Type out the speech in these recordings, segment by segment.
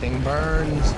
Everything burns.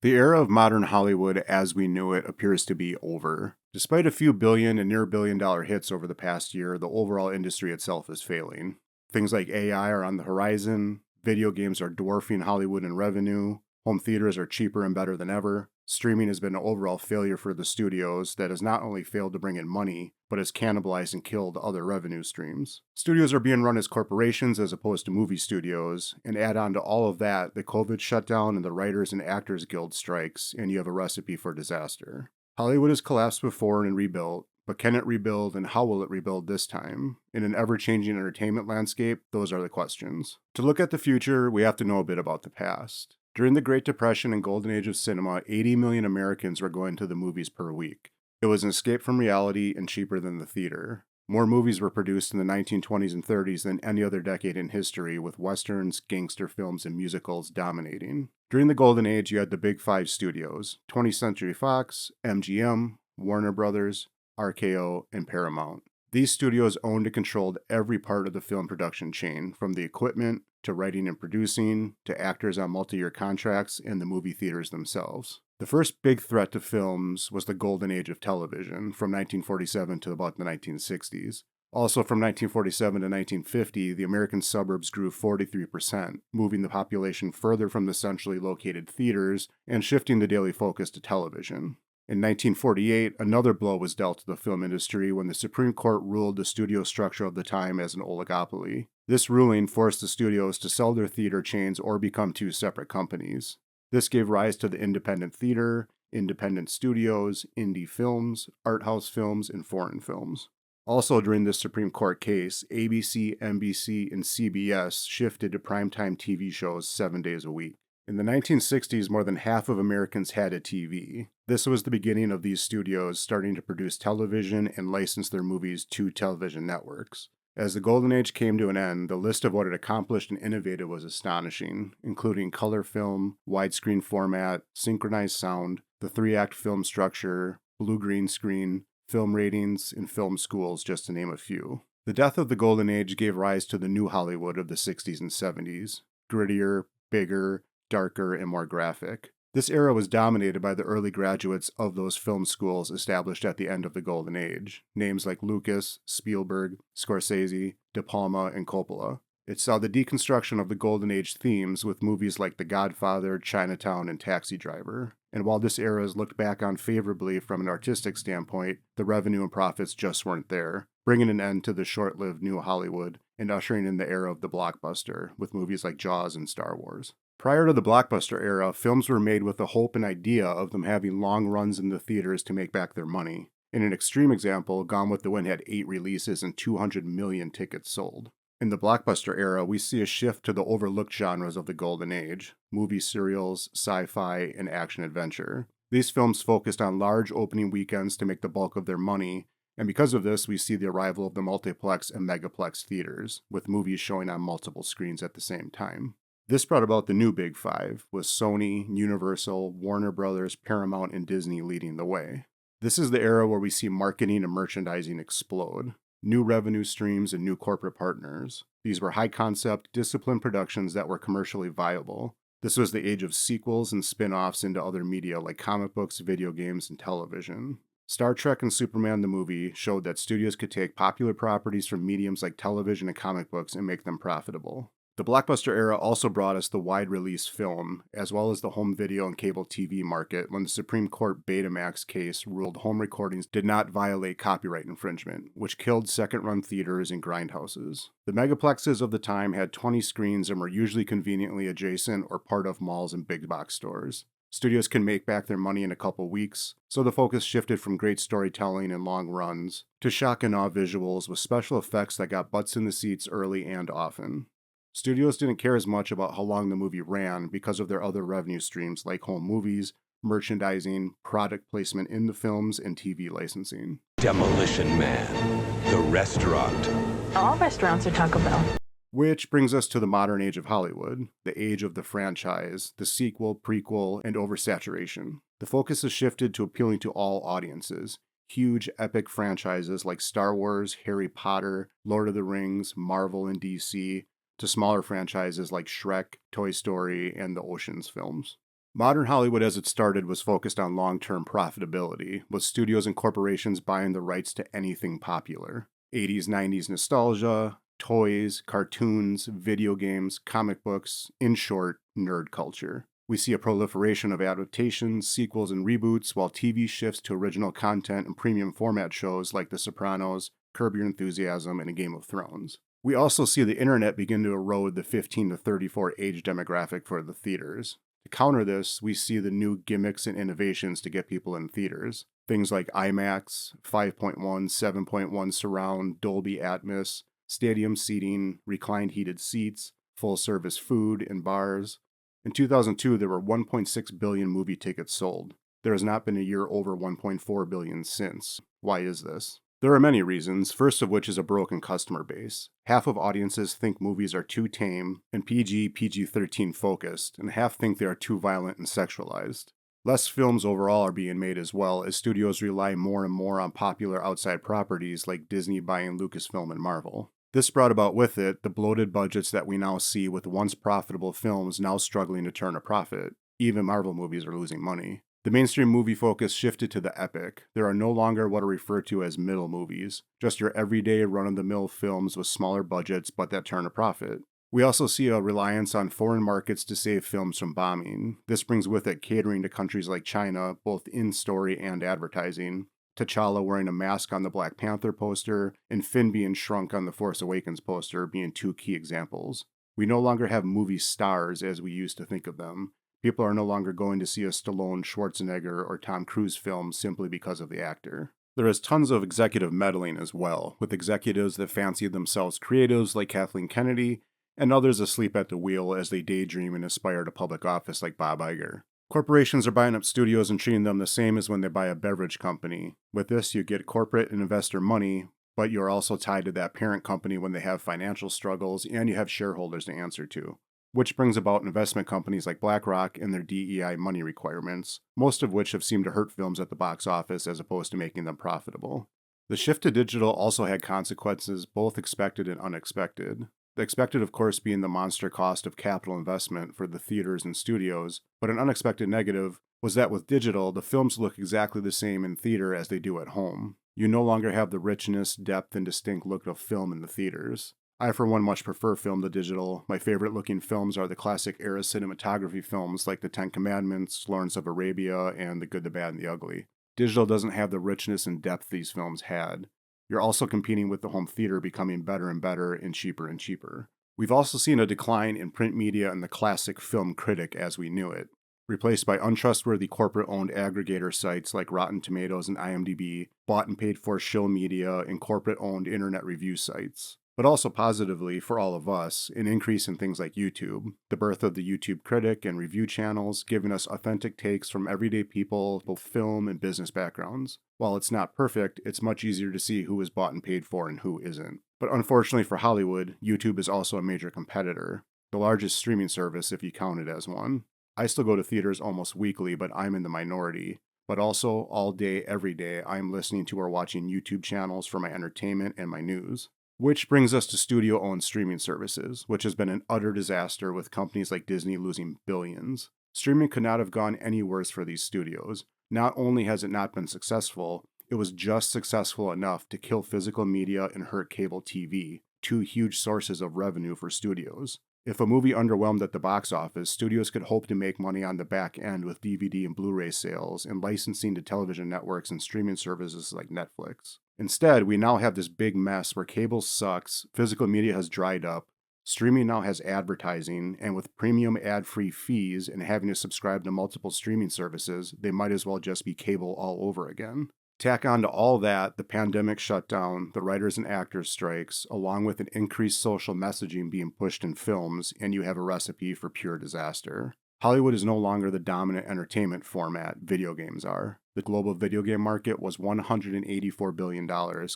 The era of modern Hollywood as we knew it appears to be over. Despite a few billion and near billion-dollar hits over the past year, the overall industry itself is failing. Things like AI are on the horizon, video games are dwarfing Hollywood in revenue, home theaters are cheaper and better than ever. Streaming has been an overall failure for the studios that has not only failed to bring in money, but has cannibalized and killed other revenue streams. Studios are being run as corporations as opposed to movie studios, and add on to all of that the COVID shutdown and the Writers and Actors Guild strikes, and you have a recipe for disaster. Hollywood has collapsed before and rebuilt, but can it rebuild and how will it rebuild this time? In an ever-changing entertainment landscape, those are the questions. To look at the future, we have to know a bit about the past. During the Great Depression and Golden Age of cinema, 80 million Americans were going to the movies per week. It was an escape from reality and cheaper than the theater. More movies were produced in the 1920s and 30s than any other decade in history, with westerns, gangster films, and musicals dominating. During the Golden Age, you had the big five studios: 20th Century Fox, MGM, Warner Brothers, RKO, and Paramount. These studios owned and controlled every part of the film production chain, from the equipment, to writing and producing, to actors on multi-year contracts, and the movie theaters themselves. The first big threat to films was the golden age of television, from 1947 to about the 1960s. Also, from 1947 to 1950, the American suburbs grew 43%, moving the population further from the centrally located theaters and shifting the daily focus to television. In 1948, another blow was dealt to the film industry when the Supreme Court ruled the studio structure of the time as an oligopoly. This ruling forced the studios to sell their theater chains or become two separate companies. This gave rise to the independent theater, independent studios, indie films, art house films, and foreign films. Also during this Supreme Court case, ABC, NBC, and CBS shifted to primetime TV shows 7 days a week. In the 1960s, more than half of Americans had a TV. This was the beginning of these studios starting to produce television and license their movies to television networks. As the Golden Age came to an end, the list of what it accomplished and innovated was astonishing, including color film, widescreen format, synchronized sound, the 3-act film structure, blue-green screen, film ratings, and film schools, just to name a few. The death of the Golden Age gave rise to the new Hollywood of the 60s and 70s, grittier, bigger, darker, and more graphic. This era was dominated by the early graduates of those film schools established at the end of the Golden Age, names like Lucas, Spielberg, Scorsese, De Palma, and Coppola. It saw the deconstruction of the Golden Age themes with movies like The Godfather, Chinatown, and Taxi Driver. And while this era is looked back on favorably from an artistic standpoint, the revenue and profits just weren't there, bringing an end to the short-lived new Hollywood and ushering in the era of the blockbuster, with movies like Jaws and Star Wars. Prior to the blockbuster era, films were made with the hope and idea of them having long runs in the theaters to make back their money. In an extreme example, Gone with the Wind had 8 releases and 200 million tickets sold. In the blockbuster era, we see a shift to the overlooked genres of the Golden Age: movie serials, sci-fi, and action-adventure. These films focused on large opening weekends to make the bulk of their money, and because of this, we see the arrival of the multiplex and megaplex theaters, with movies showing on multiple screens at the same time. This brought about the new Big Five, with Sony, Universal, Warner Brothers, Paramount, and Disney leading the way. This is the era where we see marketing and merchandising explode. New revenue streams and new corporate partners. These were high-concept, disciplined productions that were commercially viable. This was the age of sequels and spin-offs into other media like comic books, video games, and television. Star Trek and Superman the movie showed that studios could take popular properties from mediums like television and comic books and make them profitable. The blockbuster era also brought us the wide-release film, as well as the home video and cable TV market when the Supreme Court Betamax case ruled home recordings did not violate copyright infringement, which killed second-run theaters and grindhouses. The megaplexes of the time had 20 screens and were usually conveniently adjacent or part of malls and big box stores. Studios can make back their money in a couple weeks, so the focus shifted from great storytelling and long runs to shock and awe visuals with special effects that got butts in the seats early and often. Studios didn't care as much about how long the movie ran because of their other revenue streams like home movies, merchandising, product placement in the films, and TV licensing. Demolition Man, the restaurant. All restaurants are Taco Bell. Which brings us to the modern age of Hollywood, the age of the franchise, the sequel, prequel, and oversaturation. The focus has shifted to appealing to all audiences. Huge, epic franchises like Star Wars, Harry Potter, Lord of the Rings, Marvel, and DC to smaller franchises like Shrek, Toy Story, and the Ocean's films. Modern Hollywood as it started was focused on long-term profitability, with studios and corporations buying the rights to anything popular. 80s, 90s nostalgia, toys, cartoons, video games, comic books, in short, nerd culture. We see a proliferation of adaptations, sequels, and reboots, while TV shifts to original content and premium format shows like The Sopranos, Curb Your Enthusiasm, and Game of Thrones. We also see the internet begin to erode the 15 to 34 age demographic for the theaters. To counter this, we see the new gimmicks and innovations to get people in theaters. Things like IMAX, 5.1, 7.1 surround, Dolby Atmos, stadium seating, reclined heated seats, full-service food, and bars. In 2002, there were 1.6 billion movie tickets sold. There has not been a year over 1.4 billion since. Why is this? There are many reasons, first of which is a broken customer base. Half of audiences think movies are too tame and PG-13 focused, and half think they are too violent and sexualized. Less films overall are being made as well, as studios rely more and more on popular outside properties like Disney buying Lucasfilm and Marvel. This brought about with it the bloated budgets that we now see, with once profitable films now struggling to turn a profit. Even Marvel movies are losing money. The mainstream movie focus shifted to the epic. There are no longer what are referred to as middle movies, just your everyday run-of-the-mill films with smaller budgets but that turn a profit. We also see a reliance on foreign markets to save films from bombing. This brings with it catering to countries like China, both in story and advertising. T'Challa wearing a mask on the Black Panther poster, and Finn being shrunk on the Force Awakens poster being two key examples. We no longer have movie stars as we used to think of them. People are no longer going to see a Stallone, Schwarzenegger, or Tom Cruise film simply because of the actor. There is tons of executive meddling as well, with executives that fancy themselves creatives like Kathleen Kennedy, and others asleep at the wheel as they daydream and aspire to public office like Bob Iger. Corporations are buying up studios and treating them the same as when they buy a beverage company. With this, you get corporate and investor money, but you're also tied to that parent company when they have financial struggles, and you have shareholders to answer to. Which brings about investment companies like BlackRock and their DEI money requirements, most of which have seemed to hurt films at the box office as opposed to making them profitable. The shift to digital also had consequences both expected and unexpected. The expected, of course, being the monster cost of capital investment for the theaters and studios, but an unexpected negative was that with digital, the films look exactly the same in theater as they do at home. You no longer have the richness, depth, and distinct look of film in the theaters. I, for one, much prefer film to digital. My favorite looking films are the classic era cinematography films like The Ten Commandments, Lawrence of Arabia, and The Good, the Bad, and the Ugly. Digital doesn't have the richness and depth these films had. You're also competing with the home theater becoming better and better and cheaper. We've also seen a decline in print media and the classic film critic as we knew it, replaced by untrustworthy corporate-owned aggregator sites like Rotten Tomatoes and IMDb, bought and paid for shill media, and corporate-owned internet review sites. But also positively, for all of us, an increase in things like YouTube, the birth of the YouTube critic and review channels, giving us authentic takes from everyday people, both film and business backgrounds. While it's not perfect, it's much easier to see who is bought and paid for and who isn't. But unfortunately for Hollywood, YouTube is also a major competitor, the largest streaming service if you count it as one. I still go to theaters almost weekly, but I'm in the minority. But also, all day, every day, I'm listening to or watching YouTube channels for my entertainment and my news. Which brings us to studio-owned streaming services, which has been an utter disaster with companies like Disney losing billions. Streaming could not have gone any worse for these studios. Not only has it not been successful, it was just successful enough to kill physical media and hurt cable TV, two huge sources of revenue for studios. If a movie underwhelmed at the box office, studios could hope to make money on the back end with DVD and Blu-ray sales and licensing to television networks and streaming services like Netflix. Instead, we now have this big mess where cable sucks, physical media has dried up, streaming now has advertising, and with premium ad-free fees and having to subscribe to multiple streaming services, they might as well just be cable all over again. Tack on to all that, the pandemic shutdown, the writers and actors strikes, along with an increased social messaging being pushed in films, and you have a recipe for pure disaster. Hollywood is no longer the dominant entertainment format video games are. The global video game market was $184 billion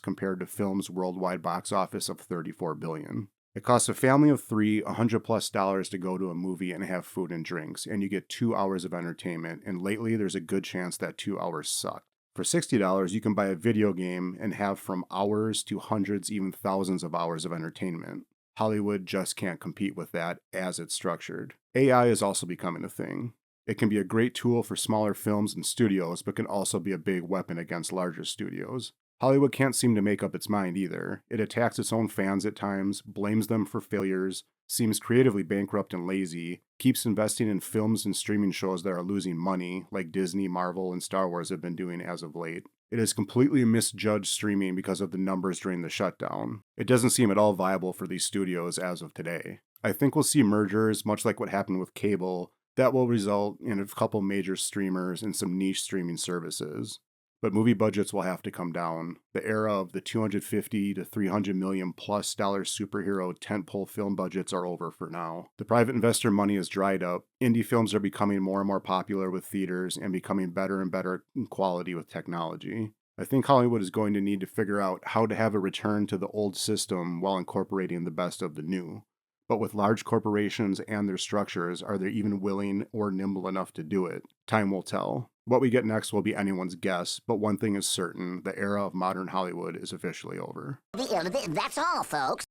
compared to film's worldwide box office of $34 billion. It costs a family of three $100+ to go to a movie and have food and drinks, and you get 2 hours of entertainment, and lately there's a good chance that 2 hours suck. For $60, you can buy a video game and have from hours to hundreds, even thousands of hours of entertainment. Hollywood just can't compete with that as it's structured. AI is also becoming a thing. It can be a great tool for smaller films and studios, but can also be a big weapon against larger studios. Hollywood can't seem to make up its mind either. It attacks its own fans at times, blames them for failures, seems creatively bankrupt and lazy, keeps investing in films and streaming shows that are losing money, like Disney, Marvel, and Star Wars have been doing as of late. It has completely misjudged streaming because of the numbers during the shutdown. It doesn't seem at all viable for these studios as of today. I think we'll see mergers, much like what happened with cable, that will result in a couple major streamers and some niche streaming services. But movie budgets will have to come down. The era of the 250 to 300 million plus dollar superhero tentpole film budgets are over for now. The private investor money is dried up. Indie films are becoming more and more popular with theaters and becoming better and better in quality with technology. I think Hollywood is going to need to figure out how to have a return to the old system while incorporating the best of the new. But with large corporations and their structures, are they even willing or nimble enough to do it? Time will tell. What we get next will be anyone's guess, but one thing is certain, the era of modern Hollywood is officially over. That's all, folks.